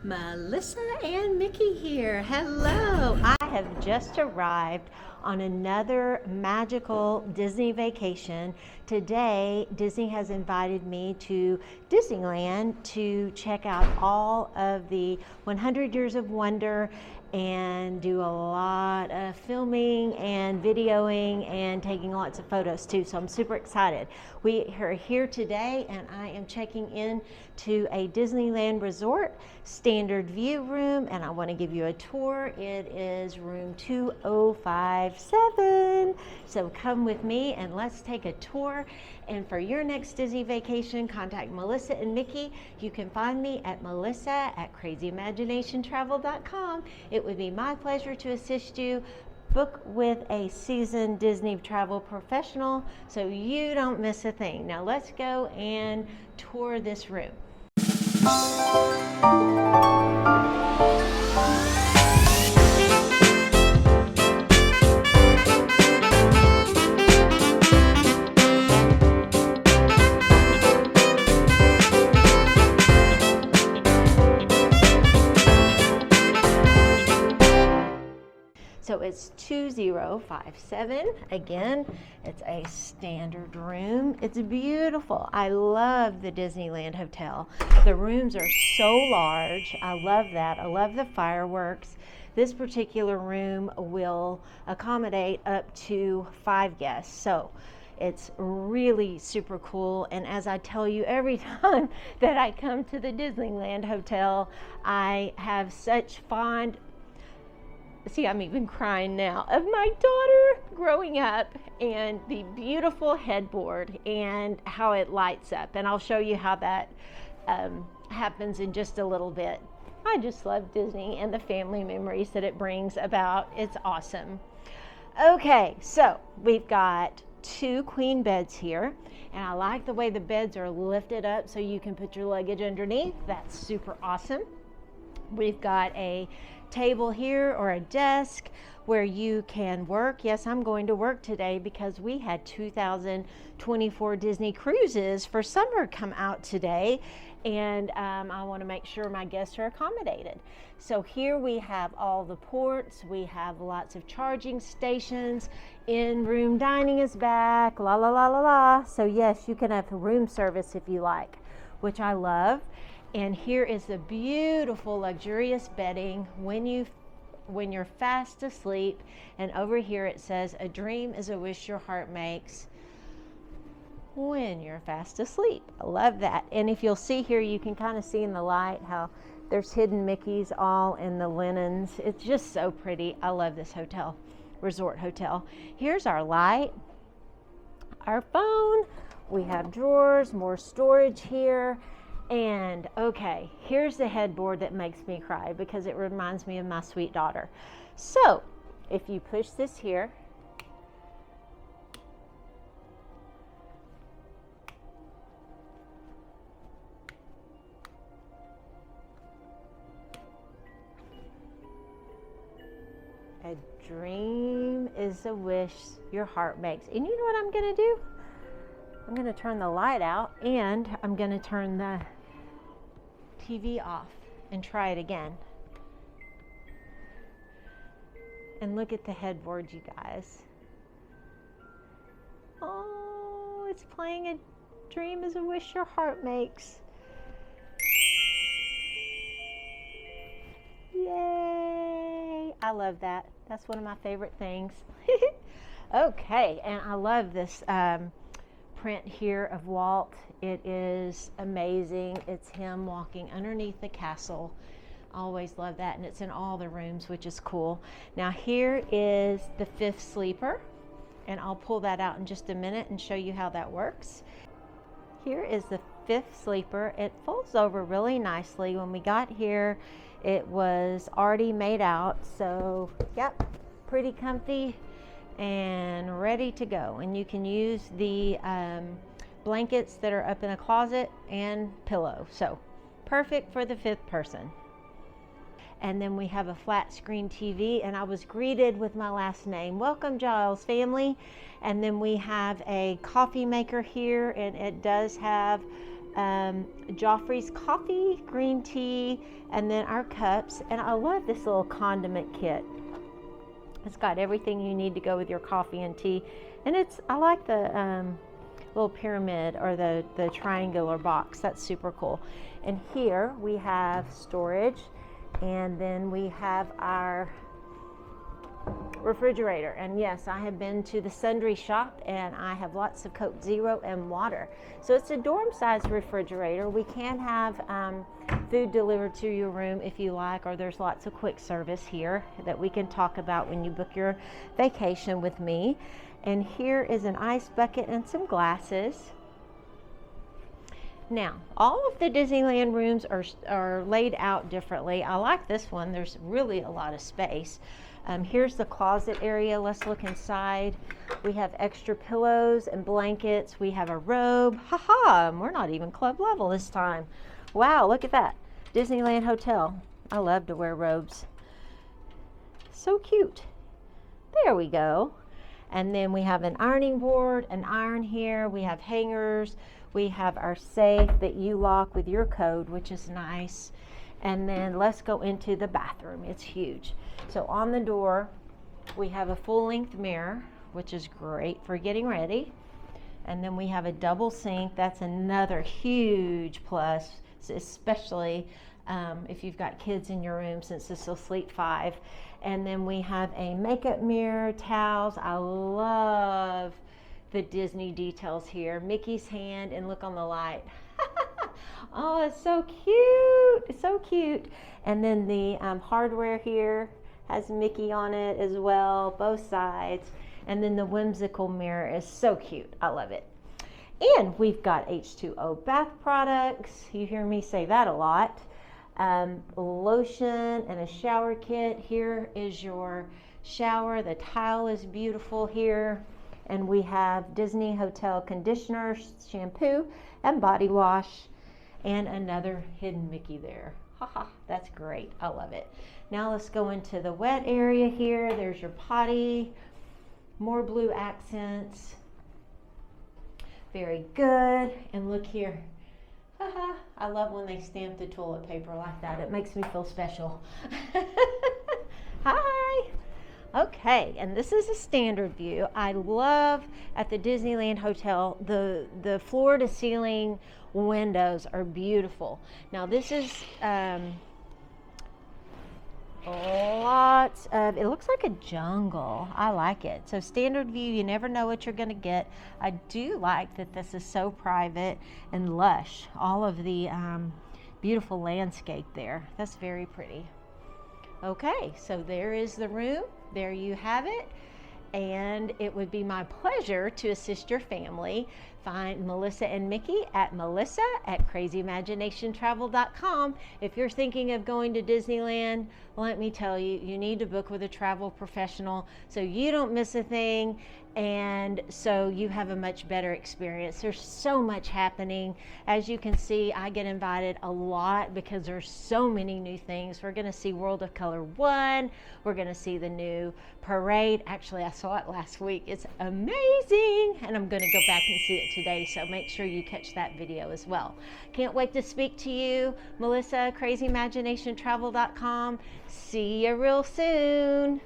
Melissa and Mickey here. Hello. I have just arrived on another magical Disney vacation. Today, Disney has invited me to Disneyland to check out all of the 100 Years of Wonder and do a lot of filming and videoing and taking lots of photos too. So I'm super excited. We are here today and I am checking in to a Disneyland Resort standard view room, and I want to give you a tour. It is room 2057. So come with me and let's take a tour. And for your next Disney vacation, contact Melissa and Mickey. You can find me at melissa@crazyimaginationtravel.com. It would be my pleasure to assist you. Book with a seasoned Disney travel professional so you don't miss a thing. Now let's go and tour this room. So it's 2057. Again, it's a standard room. It's beautiful. I love the Disneyland Hotel. The rooms are so large. I love that. I love the fireworks. This particular room will accommodate up to 5 guests. So it's really super cool. And as I tell you every time that I come to the Disneyland Hotel, I have such fond, see, I'm even crying now, of my daughter growing up and the beautiful headboard and how it lights up. And I'll show you how that happens in just a little bit. I just love Disney and the family memories that it brings about. It's awesome. Okay, so we've got 2 queen beds here, and I like the way the beds are lifted up so you can put your luggage underneath. That's super awesome. We've got a table here or a desk where you can work. Yes, I'm going to work today because we had 2024 Disney cruises for summer come out today, and I want to make sure my guests are accommodated. So here we have all the ports. We have lots of charging stations. In-room dining is back. La la la la la. So yes, you can have room service if you like, which I love. And here is the beautiful luxurious bedding when you're fast asleep. And over here it says, "A dream is a wish your heart makes when you're fast asleep." I love that. And if you'll see here, you can kind of see in the light how there's hidden Mickeys all in the linens. It's just so pretty. I love this hotel, resort hotel. Here's our light, our phone. We have drawers, more storage here. And okay, here's the headboard that makes me cry because it reminds me of my sweet daughter. So if you push this here, a dream is a wish your heart makes. And you know what I'm gonna do? I'm going to turn the light out and I'm going to turn the TV off and try it again. And look at the headboard, you guys. Oh, it's playing "A Dream is a Wish Your Heart Makes." Yay! I love that. That's one of my favorite things. Okay, and I love this print here of Walt. It is amazing. It's him walking underneath the castle. I always love that, and it's in all the rooms, which is cool. Now here is the 5th sleeper, and I'll pull that out in just a minute and show you how that works. Here is the 5th sleeper. It folds over really nicely. When we got here, it was already made out, so yep, pretty comfy and ready to go. And you can use the blankets that are up in a closet and pillow. So perfect for the 5th person. And then we have a flat screen TV, and I was greeted with my last name. Welcome, Giles family. And then we have a coffee maker here, and it does have Joffrey's coffee, green tea, and then our cups. And I love this little condiment kit. It's got everything you need to go with your coffee and tea. And I like the little pyramid or the triangular box. That's super cool. And here we have storage, and then we have our refrigerator. And yes, I have been to the sundry shop, and I have lots of Coke Zero and water. So it's a dorm size refrigerator. We can have food delivered to your room if you like, or there's lots of quick service here that we can talk about when you book your vacation with me. And here is an ice bucket and some glasses. Now, all of the Disneyland rooms are laid out differently. I like this one. There's really a lot of space. Here's the closet area. Let's look inside. We have extra pillows and blankets. We have a robe. Haha, we're not even club level this time. Wow, look at that. Disneyland Hotel. I love to wear robes. So cute. There we go. And then we have an ironing board, an iron here. We have hangers. We have our safe that you lock with your code, which is nice. And then let's go into the bathroom. It's huge. So on the door, we have a full-length mirror, which is great for getting ready. And then we have a double sink. That's another huge plus, especially if you've got kids in your room, since this will sleep 5. And then we have a makeup mirror, towels. I love the Disney details here. Mickey's hand, and look on the light. Oh, it's so cute. It's so cute. And then the hardware here has Mickey on it as well, both sides. And then the whimsical mirror is so cute. I love it. And we've got H2O bath products. You hear me say that a lot. Lotion and a shower kit. Here is your shower. The tile is beautiful here. And we have Disney Hotel conditioner, shampoo, and body wash, and another hidden Mickey there. Haha, that's great. I love it. Now let's go into the wet area here. There's your potty, more blue accents. Very good. And look here. Haha, I love when they stamp the toilet paper like that. It makes me feel special. Hi. Okay, and this is a standard view. I love at the Disneyland Hotel, the floor to ceiling windows are beautiful. Now this is lots of, it looks like a jungle. I like it. So standard view, you never know what you're gonna get. I do like that this is so private and lush. All of the beautiful landscape there. That's very pretty. Okay, so there is the room. There you have it. And it would be my pleasure to assist your family. Find Melissa and Mickey at melissa@crazyimaginationtravel.com. If you're thinking of going to Disneyland, let me tell you, you need to book with a travel professional so you don't miss a thing, and so you have a much better experience. There's so much happening. As you can see, I get invited a lot because there's so many new things. We're going to see World of Color 1. We're going to see the new parade. Actually, I saw it last week. It's amazing, and I'm going to go back and see it today, so make sure you catch that video as well. Can't wait to speak to you. Melissa, crazyimaginationtravel.com. See you real soon.